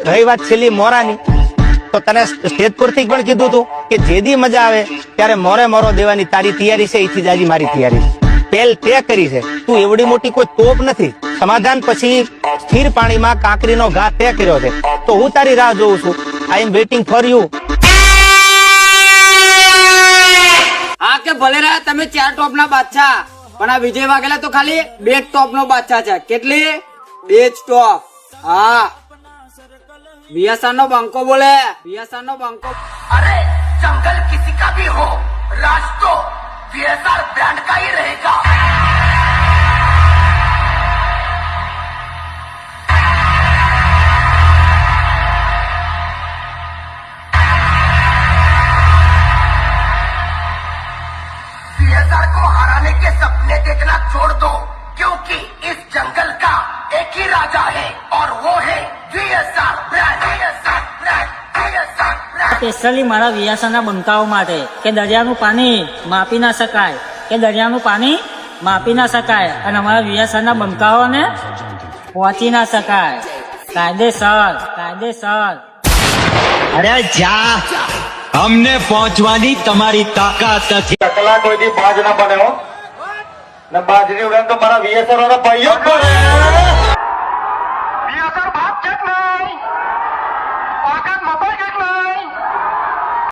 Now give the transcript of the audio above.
રહી વાત છેલ્લી મોરાની, તો તને સ્ટેજ પરથી પણ કીધું તું કે જેદી મજા આવે ત્યારે મોરે મોરો દેવાની તારી તૈયારી છે, એથી જ મારી તૈયારી છે. પહેલ તે કરી છે, તું એવડી મોટી કોઈ તોપ નથી. સમાધાન પછી સ્થિર પાણીમાં કાંકરીનો ઘા તે કર્યો છે, તો હું તારી રાહ જોઉં છું. આઈ એમ વેઇટિંગ ફોર યુ. હા કે ભલે રહ્યા તમે 4 ટોપ ના બાદશાહ, પણ આ વિજય વાઘેલા તો ખાલી 2 ટોપ નો બાદશાહ છે. કેટલી? 2 ટોપ. હા, વીએસઆર નો બંકો બોલે, વીએસઆર નો બંકો. अरे जंगल किसी का भी हो, राज तो वीएसआर ब्रांड का ही रहेगा. वीएसआर को हराने के सपने देखना छोड़ दो, क्योंकि इस जंगल का एक ही राजा है और वो है VSR brand. VSR brand, VSR brand. Specially મારા વિયાસાના બંકાઓ માટે કે દરિયાનું પાણી માપી ના શકાય, કે દરિયાનું પાણી માપી ના શકાય અને અમારા વિયાસાના બંકાઓને પહોંચી ના શકાય. કાયદેસર, કાયદેસર. અરે જા, અમને પહોંચવાની તમારી તાકાત નથી. ટકલા કોઈથી બાજ ના બને હો, ને બાજરી ઉડે તો મારા વીએસઆર વાળા ભાઈઓ જ બને.